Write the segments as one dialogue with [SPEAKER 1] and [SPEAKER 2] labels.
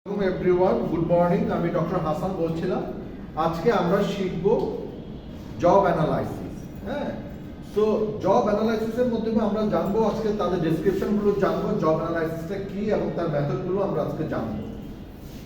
[SPEAKER 1] Welcome everyone, good morning. আমি Dr.Hasan বলছিলাম। আজকে আমরা শিখব জব অ্যানালাইসিস। হ্যাঁ, সো জব অ্যানালাইসিসের মাধ্যমে আমরা জানবো আজকে তাদের ডেসক্রিপশনগুলো জানবো, জব অ্যানালাইসিসটা কি এবং তার মেথডগুলো আমরা আজকে জানবো।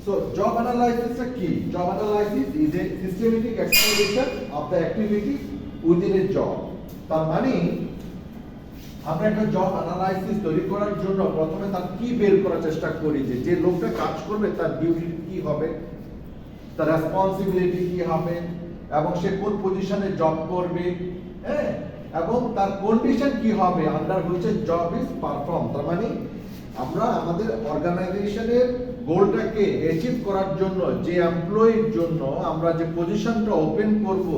[SPEAKER 1] সো জব অ্যানালাইসিসটা কি? Job analysis is a systematic exploration of the activity within a job. তার মানে আমরা একটা জব অ্যানালাইসিস তৈরি করার জন্য প্রথমে তার কি বের করার চেষ্টা করি, যে লোকটা কাজ করবে তার ডিউটি কি হবে, তার রেসপন্সিবিলিটি কি হবে, এবং সে কোন পজিশনে জব করবে, হ্যাঁ, এবং তার কন্ডিশন কি হবে under which job is perform. তার মানে আমরা আমাদের অর্গানাইজেশনের গোলটাকে অ্যাচিভ করার জন্য যে এমপ্লয়ির জন্য আমরা যে পজিশনটা ওপেন করব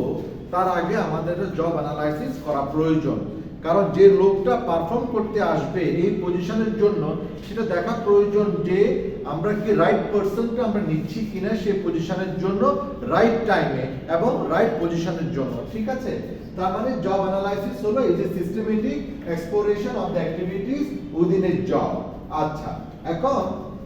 [SPEAKER 1] তার আগে আমাদের জব অ্যানালাইসিস করা প্রয়োজন। কারণ যে লোকটা পারফর্ম করতে আসবে এই পজিশনের জন্য সেটা দেখা প্রয়োজন যে আমরা কি রাইট পারসনকে আমরা নিচ্ছি কিনা সেই পজিশনের জন্য, রাইট টাইমে এবং রাইট পজিশনের জন্য। ঠিক আছে, তার মানে জব অ্যানালাইসিস হলো is a systematic exploration of the activities within a job. আচ্ছা, এখন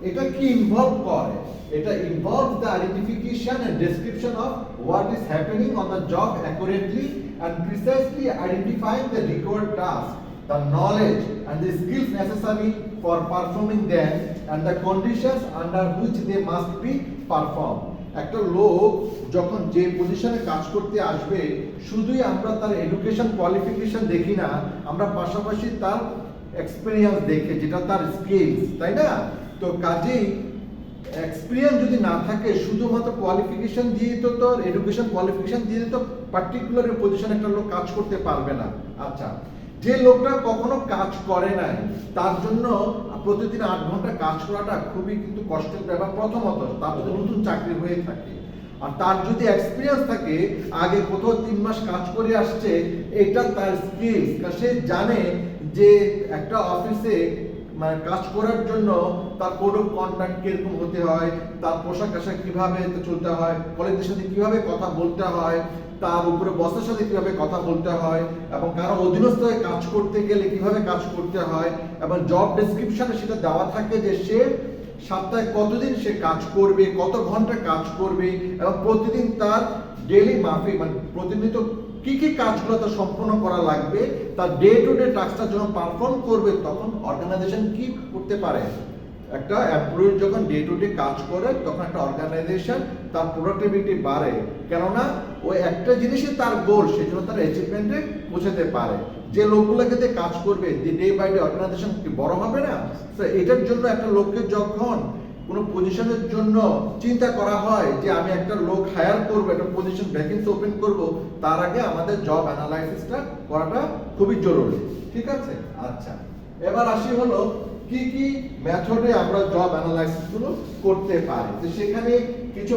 [SPEAKER 1] এটা কি ইনভলভ করে? এটা involves the identification and description of what is happening on the job accurately and precisely identifying the required task, the knowledge and the skills necessary for performing them and the conditions under which they must be performed. একটা লোক যখন যে পজিশনে কাজ করতে আসবে শুধুই আমরা তার এডুকেশন কোয়ালিফিকেশন দেখি না, আমরা পাশাপাশি তার এক্সপেরিয়েন্স দেখি, যেটা তার স্কিলস, তাই না? তো কাজেই এক্সপেরিয়েন্স যদি না থাকে শুধুমাত্র কোয়ালিফিকেশন দিয়ে তো তোর এডুকেশন কোয়ালিফিকেশন দিয়ে তো পার্টিকুলার পজিশনে একটা লোক কাজ করতে পারবে না। আচ্ছা, যে লোকটা কখনো কাজ করে নাই তার জন্য প্রতিদিন 8 ঘন্টা কাজ করাটা খুবই কিন্তু কষ্টের ব্যাপার। প্রথমত তার যদি নতুন চাকরি হয়ে থাকে, আর তার যদি এক্সপিরিয়েন্স থাকে, আগে কোথাও 3 মাস কাজ করে আসছে, এটা তার স্কিলস, সে জানে যে একটা অফিসে মানে কাজ করার জন্য তার কোড অফ কন্ডাক্ট কিরকম হতে হয়, তার পোশাক আশাক কিভাবে চলতে হয়, কলিগদের সাথে কিভাবে কথা বলতে হয়, তার উপরে বসের সাথে কিভাবে কথা বলতে হয়, এবং কারো অধীনস্থ হয়ে কাজ করতে গেলে কিভাবে কাজ করতে হয়, এবং জব ডেসক্রিপশনে সেটা দেওয়া থাকে যে সে সপ্তাহে কতদিন সে কাজ করবে, কত ঘন্টা কাজ করবে, এবং প্রতিদিন তার ডেইলি মাফিক মানে প্রতিনিয়ত কি কি কাজগুলো তার সম্পন্ন করা লাগবে, তার ডে টু ডে টাস্কটা যখন পারফর্ম করবে তখন অর্গানাইজেশন কি করতে পারে। একটা এমপ্লয়ি যখন ডে টু ডে কাজ করে তখন একটা অর্গানাইজেশন তার প্রোডাক্টিভিটি বাড়ে, কেননা ওই একটা জিনিসই তার গোল, সেজন্য তার অ্যাচিভমেন্টে পৌঁছাতে পারে। যে লোকগুলোকে দিয়ে কাজ করবে ডে বাই ডে অর্গানাইজেশন কি বড় হবে না? তো এটার জন্য একটা লোককে যখন কোনো পজিশনের জন্য চিন্তা করা হয় যে আমি একটা লোক হায়ার করব, একটা পজিশন ভ্যাকেন্সি ওপেন করব, তার আগে আমাদের জব অ্যানালাইসিসটা করাটা খুবই জরুরি। ঠিক আছে, আচ্ছা, এবার আসি হলো কি কি মেথডে আমরা জব অ্যানালাইসিস গুলো করতে পারি। তো সেখানে কিছু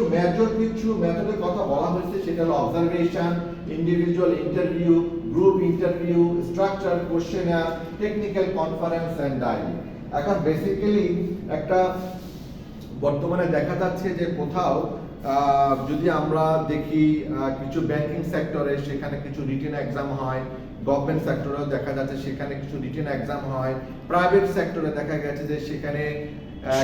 [SPEAKER 1] মেথডের কথা বলা হয়েছে, সেটা হলো observation, individual interview, group interview, structure questionnaire, technical conference and diary. এখন বেসিক্যালি একটা বর্তমানে দেখা যাচ্ছে যে কোথাও যদি আমরা দেখি কিছু ব্যাংকিং সেক্টরে সেখানে কিছু রিটেন এক্সাম হয়, গভর্নমেন্ট সেক্টরেও দেখা যাচ্ছে সেখানে কিছু রিটেন এক্সাম হয়, প্রাইভেট সেক্টরে দেখা গেছে যে সেখানে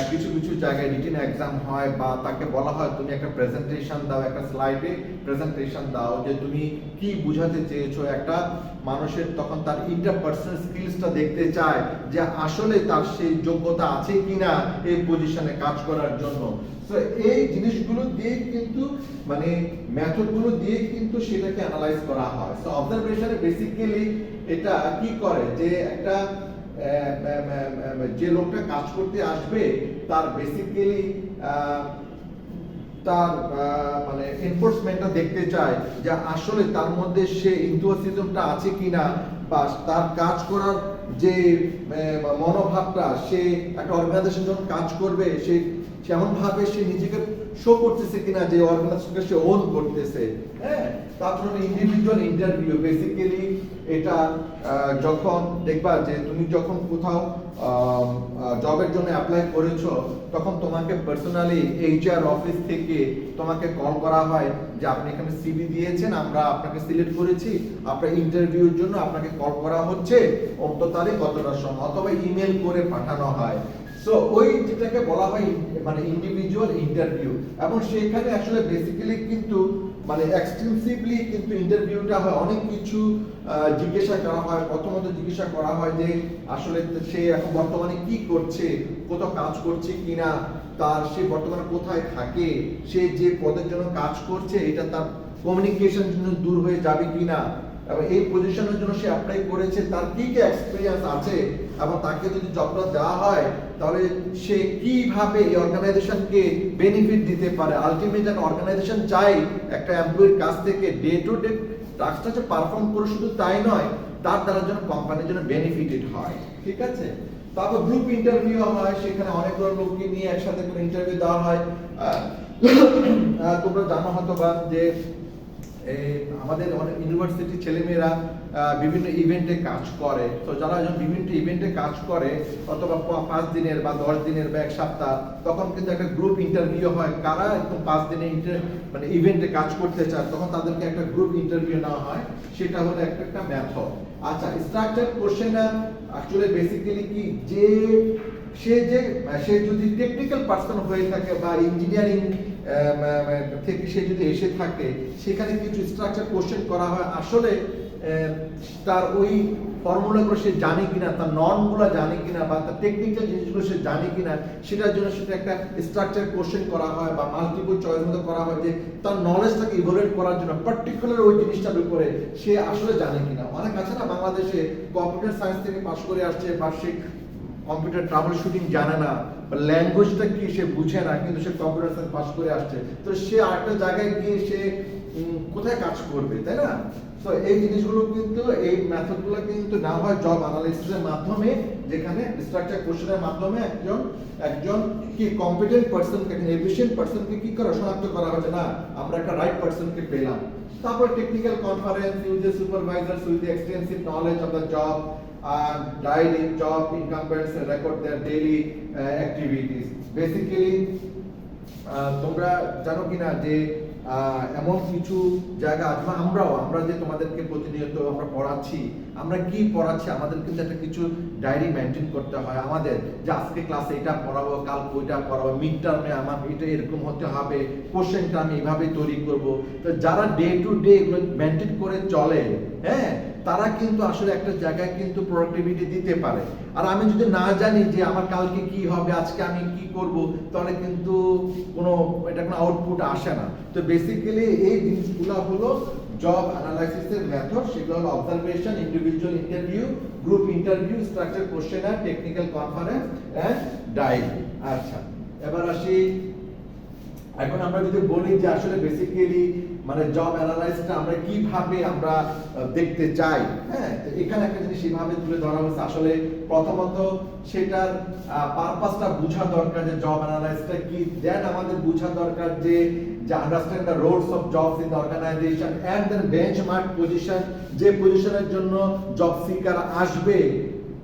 [SPEAKER 1] কিছু কিছু জায়গায় রিটেন এক্সাম হয়, বা তাকে বলা হয় তুমি একটা প্রেজেন্টেশন দাও, একটা স্লাইডে প্রেজেন্টেশন দাও যে তুমি কি বোঝাতে চেয়েছো। একটা মানুষের তখন তার ইন্টারপার্সোনাল স্কিলসটা দেখতে চায় যে আসলে তার সেই যোগ্যতা আছে কিনা এই পজিশনে কাজ করার জন্য। তো এই জিনিসগুলো দিয়ে কিন্তু মানে মেথডগুলো দিয়ে কিন্তু সেটাকে অ্যানালাইজ করা হয়। সো অবজারভেশনে বেসিক্যালি এটা কি করে যে একটা যে লোকটা কাজ করতে আসবে তার বেসিক্যালি তার মানে এনফোর্সমেন্টটা দেখতে চায় যে আসলে তার মধ্যে সে এনথুসিয়াজমটা আছে কিনা, বা তার কাজ করার যে মনোভাবটা, সে একটা অর্গানাইজেশন যখন কাজ করবে সে কেমন ভাবে সে নিজেকে শো করতেছে কিনা যে অর্গানাইজেশনকে সে ওন করতেছে। হ্যাঁ, তারপর ইন্ডিভিজুয়াল ইন্টারভিউ, বেসিক্যালি এটা যখন দেখবা যে তুমি যখন কোথাও জবের জন্য অ্যাপ্লাই করেছো তখন তোমাকে পার্সোনালি এইচআর অফিস থেকে তোমাকে কল করা হয় যে আপনি এখানে সিভি দিয়েছেন, আমরা আপনাকে সিলেক্ট করেছি, আপনার ইন্টারভিউর জন্য আপনাকে কল করা হচ্ছে অত তারিখ কতটার সময়, অথবা ইমেল করে পাঠানো হয়। সো ওই যেটাকে বলা হয় মানে ইন্ডিভিজুয়াল ইন্টারভিউ, এবং সেখানে আসলে বেসিক্যালি কিন্তু মানে এক্সটেন্সিভলি কিন্তু ইন্টারভিউটা হয়, অনেক কিছু জিজ্ঞাসা করা হয়। প্রথমত জিজ্ঞাসা করা হয় যে আসলে সে এখন বর্তমানে কি করছে, কোথাও কাজ করছে কিনা, তার সে বর্তমানে কোথায় থাকে, সে যে পদের জন্য কাজ করছে এটা তার কমিউনিকেশন জন্য দূর হয়ে যাবে কিনা, এবং এই পজিশনের জন্য সে অ্যাপ্লাই করেছে, তার কি কি এক্সপিরিয়েন্স আছে, এবং তাকে যদি জবটা দেওয়া হয় তাহলে সে কিভাবে এই অর্গানাইজেশনকে বেনিফিট দিতে পারে। আলটিমেট একটা অর্গানাইজেশন চাই একটা এমপ্লয়ির কাছ থেকে ডে টু ডে টাস্কটা যে পারফর্ম করে শুধু তাই নয়, তার দ্বারা যেন কোম্পানির জন্য বেনিফিটেড হয়, ঠিক আছে। তারপর গ্রুপ ইন্টারভিউ হয়, সেখানে অনেকগুলো লোককে নিয়ে একসাথে করে ইন্টারভিউ দেওয়া হয়। তোমরা জানো হয়তো বা যে আমাদের অনেক ইউনিভার্সিটির ছেলেমেয়েরা বিভিন্ন ইভেন্টে কাজ করে। তো যারা বিভিন্ন ইভেন্টে কাজ করে অথবা 5 দিনের বা 10 দিনের বা 1 সপ্তাহ, তখন কিন্তু একটা গ্রুপ ইন্টারভিউ হয়। কারা একদম 5 দিনের মানে ইভেন্টে কাজ করতে চায় তখন তাদেরকে একটা গ্রুপ ইন্টারভিউ নেওয়া হয়, সেটা হলো একটা মেথড। আচ্ছা, স্ট্রাকচার কোশ্চেন অ্যাকচুয়ালি বেসিক্যালি কি, যে সে যদি টেকনিক্যাল পার্সন হয়ে থাকে বা ইঞ্জিনিয়ারিং থেকে সে যদি এসে থাকে, সেখানে কিছু স্ট্রাকচার কোশ্চেন করা হয়। আসলে তার ওই ফর্মুলাগুলো সে জানে কিনা, তার নর্মগুলো জানে কিনা, বা তার টেকনিক্যাল জিনিসগুলো সে জানে কিনা, সেটার জন্য সেটা একটা স্ট্রাকচার কোশ্চেন করা হয় বা মাল্টিপল চয়েস মতো করা হয়, যে তার নলেজটাকে ইভ্যালুয়েট করার জন্য পার্টিকুলার ওই জিনিসটার উপরে সে আসলে জানে কিনা। অনেক আছে না বাংলাদেশে কম্পিউটার সায়েন্স থেকে পাশ করে আসছে, বার্ষিক কম্পিউটার ট্রাবল শুটিং জানে না, ল্যাঙ্গুয়েজটা কি সে বুঝে না, কিন্তু সে কম্পিউটার সায়েন্স পাস করে আসছে, তো সে আরেকটা জায়গায় গিয়ে সে কোথায় কাজ করবে, তাই না? তো এই জিনিসগুলো কিন্তু, এই মেথডগুলো কিন্তু না হয় জব অ্যানালাইসিসের মাধ্যমে, যেখানে স্ট্রাকচার কোশ্চেনের মাধ্যমে একজন কি কম্পিটেন্ট পারসনকে, একজন এফিশিয়েন্ট পারসনকে কি করে শনাক্ত করা হচ্ছে, না আমরা একটা রাইট পারসনকে পেলাম। তারপর technical conference with the supervisors with the extensive knowledge of the job, guide in job incumbents and record their daily activities. Basically তোমরা জানো কিনা যে এমন কিছু জায়গা আছে, আমরা যে তোমাদেরকে প্রতিনিয়ত আমরা পড়াচ্ছি, আমরা কি পড়াচ্ছি, আমাদের কিন্তু একটা কিছু ডায়েরি মেনটেন করতে হয় আমাদের, যে আজকে ক্লাসে এটা পড়াবো, কাল ওইটা পড়াবো, মিড টার্মে আমার এটা এরকম হতে হবে, কোশ্চেনটা আমি এভাবে তৈরি করব। তো যারা ডে টু ডে এগুলো মেনটেন করে চলে, হ্যাঁ, তারা কিন্তু আসলে একটা জায়গায় কিন্তু প্রোডাক্টিভিটি দিতে পারে। আর আমি যদি না জানি যে আমার কালকে কি হবে, আজকে আমি কি করব, তাহলে কিন্তু কোনো আউটপুট আসে না। তো বেসিক্যালি এই জিনিসগুলো হলো জব অ্যানালাইসিসের মেথড। সেগুলো হলো observation, individual interview, group interview, structure questionnaire, technical conference and diary. আচ্ছা, এবার আসি, এখন আমরা যদি বলি যে আসলে বেসিক্যালি মানে জব অ্যানালাইসিসটা আমরা কিভাবে আমরা দেখতে চাই, হ্যাঁ, এখানে একটা জিনিস এইভাবে তুলে ধরা হয়েছে। আসলে প্রথমত সেটার পারপাসটা বোঝা দরকার, যে জব অ্যানালাইসিসটা কি। দেন আমাদের বোঝা দরকার যে understand the roles of jobs in the organisation and then benchmark position, যে পজিশনের জন্য জব সিকার আসবে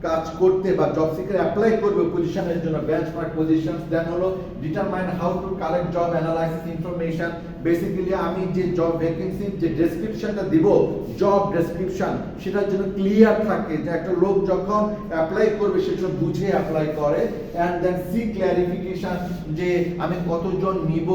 [SPEAKER 1] কাজ করতে বা জব সিকার অ্যাপ্লাই করবে পজিশনের জন্য, বেঞ্চমার্ক পজিশনস। দেন হলো determine how to collect job analysis information. Basically আমি যে জব ভ্যাকেন্সির যে ডেসক্রিপশনটা দিব, জব ডেসক্রিপশন, সেটার জন্য ক্লিয়ার থাকে, যে একটা লোক যখন অ্যাপ্লাই করবে সেটা বুঝে অ্যাপ্লাই করে। এন্ড দেন সি ক্ল্যারিফিকেশন, যে আমি কতজন নিব,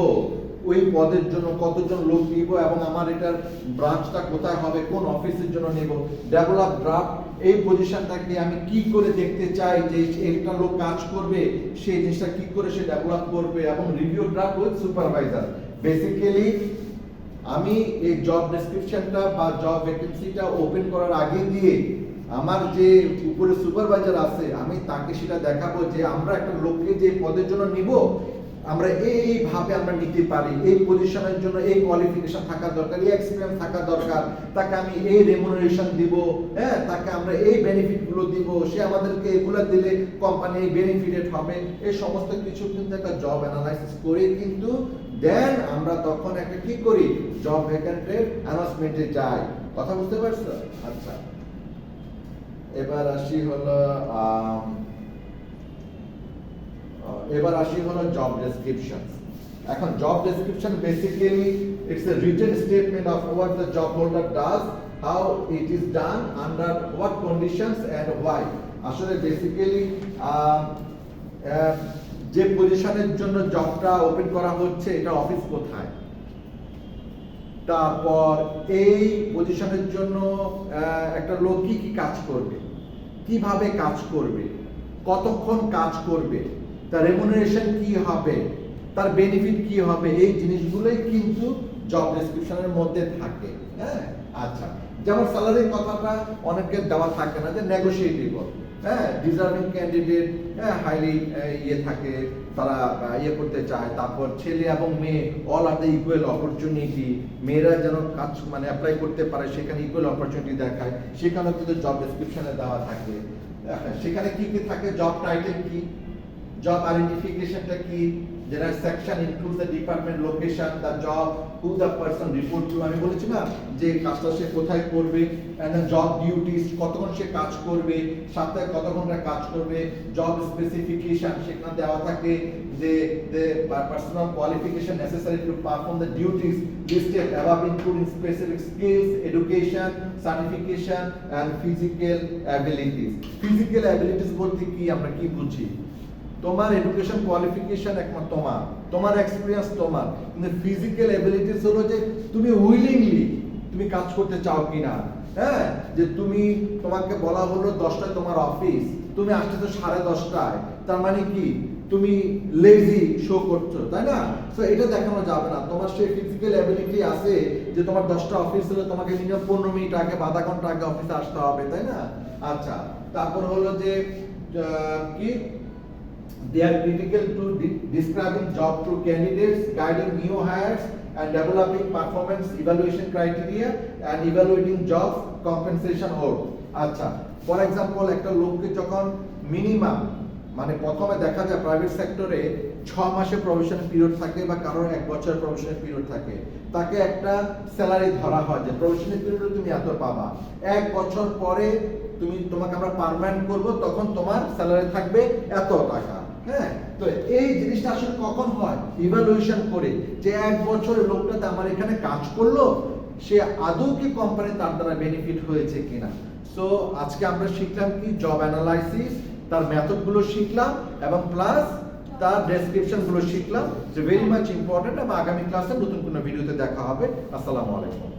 [SPEAKER 1] ওই পদের জন্য কতজন লোক নিব, এবং আমার এটার ব্রাঞ্চটা কোথায় হবে, কোন অফিসের জন্য নেব। ডেভেলপ ড্রাফট, এই পজিশনটাকে আমি কি করে দেখতে চাই, যে একটা লোক কাজ করবে সেই জিনিসটা কি করে সে ডেভেলপ করবে। এবং review draft with supervisor. Basically আমি এই জব ডেসক্রিপশনটা বা জব ভ্যাকেন্সিটা ওপেন করার আগে দিয়ে আমার যে উপরে সুপারভাইজার আছে, আমি তাকে সেটা দেখাবো যে আমরা একটা লোককে যে পদের জন্য নিব, আমরা এইভাবে আমরা নিতে পারি, এই পজিশনের জন্য এই কোয়ালিফিকেশন থাকা দরকার, এই এক্সপেরিয়েন্স থাকা দরকার, তাকে আমি এই রেমুনারেশন দিব, হ্যাঁ, তাকে আমরা এই বেনিফিট গুলো দিব, সে আমাদেরকে এগুলো দিলে কোম্পানি বেনিফিটেড হবে। এই সমস্ত কিছু কিন্তু একটা জব অ্যানালাইসিস করে কিন্তু দেন আমরা তখন একটা কি করি, জব ভ্যাকেন্টের অ্যানাউন্সমেন্টে যাই। কথা বুঝতে পারছো? আচ্ছা, এবার আসি হলো জব ডেসক্রিপশন। এখন job description basically it's a written statement of what the job holder does, how it is done, under what conditions and why. আসলে বেসিক্যালি যে পজিশনের জন্য জবটা ওপেন করা হচ্ছে এটা অফিস কোথায়, তারপর এই পজিশনের জন্য একটা লোক কি কি কাজ করবে, কিভাবে কাজ করবে, কতক্ষণ কাজ করবে, তার রেমুনারেশন কি হবে, তার বেনিফিট কি হবে, এই জিনিসগুলোই কিন্তু জব ডেসক্রিপশনের মধ্যে থাকে। হ্যাঁ, আচ্ছা, যেমন স্যালারির কথাটা অনেকের দেওয়া থাকে না, যে নেগোশিয়েটেবল। হ্যাঁ, ডিজার্ভিং ক্যান্ডিডেট হাইলি থাকে, তারা করতে চায়। তারপর ছেলে এবং মেয়ে all are the equal opportunity, মেয়েরা যেন কাজ মানে অ্যাপ্লাই করতে পারে সেখানে ইকুয়াল অপরচুনিটি দেখায়, সেখানেও কিন্তু জব ডেসক্রিপশনে দেওয়া থাকে। সেখানে কি কি থাকে, জব টাইটেল কি, জব আইডেন্টিফিকেশনটা কি, general section includes the department, location, the job, who the person report to। আমি বলেছি না যে কাজটা সে কোথায় করবে, and the job duties, কতক্ষণ সে কাজ করবে, সপ্তাহে কত ঘন্টা কাজ করবে, job specification সেখানে দেওয়া থাকে যে the personal qualification necessary to perform the duties listed above including specific skills, education, certification and physical abilities। physical abilities বলতে কি আমরা কি বুঝি, তোমার এডুকেশন কোয়ালিফিকেশন একমাত্র তোমার এক্সপিরিয়েন্স তোমার, কিন্তু ফিজিক্যাল এবিলিটিস হলো যে তুমি উইলিংলি তুমি কাজ করতে চাও কিনা। হ্যাঁ, যে তোমাকে বলা হলো 10টায় তোমার অফিস, তুমি আসতেছো 10:30টায়, তার মানে কি তুমি লেজি শো করছো, তাই না? সো এটা দেখানো যাবে না। তোমার সেই ফিজিক্যাল এবিলিটি আছে যে তোমার 10টা অফিস হলে তোমাকে মিনিমাম 15 মিনিট আগে বা আধা ঘন্টা আগে অফিসে আসতে হবে, তাই না? আচ্ছা, তারপর হলো যে কি they are critical to describing job to candidates, guiding new hires and developing performance evaluation criteria and evaluating jobs compensation or। আচ্ছা, ফর এক্সাম্পল একটা লোককে যখন মিনিমাম মানে প্রথমে দেখা যায় প্রাইভেট সেক্টরে 6 মাসের প্রভিশনাল পিরিয়ড থাকে বা কারোর 1 বছরের প্রভিশনাল পিরিয়ড থাকে, তাকে একটা স্যালারি ধরা হয় যে প্রভিশনাল পিরিয়ডে তুমি এত পাবা, 1 বছর পরে তোমাকে আমরা পার্মানেন্ট করব, তখন তোমার স্যালারি থাকবে এত টাকা। হ্যাঁ, তো এই জিনিসটা আসলে কখন হয়, ইভালুয়েশন করে যে 1 বছরের লোকটা আমার এখানে কাজ করলো, সে আদৌ কি কোম্পানি তার দ্বারা বেনিফিট হয়েছে কিনা। সো আজকে আমরা শিখলাম কি জব অ্যানালাইসিস, তার মেথড গুলো শিখলাম এবং প্লাস তার ডেসক্রিপশন গুলো শিখলাম, যে ভেরি মাচ ইম্পর্টেন্ট। এবং আগামী ক্লাসে নতুন কোনো ভিডিওতে দেখা হবে। আসসালামু আলাইকুম।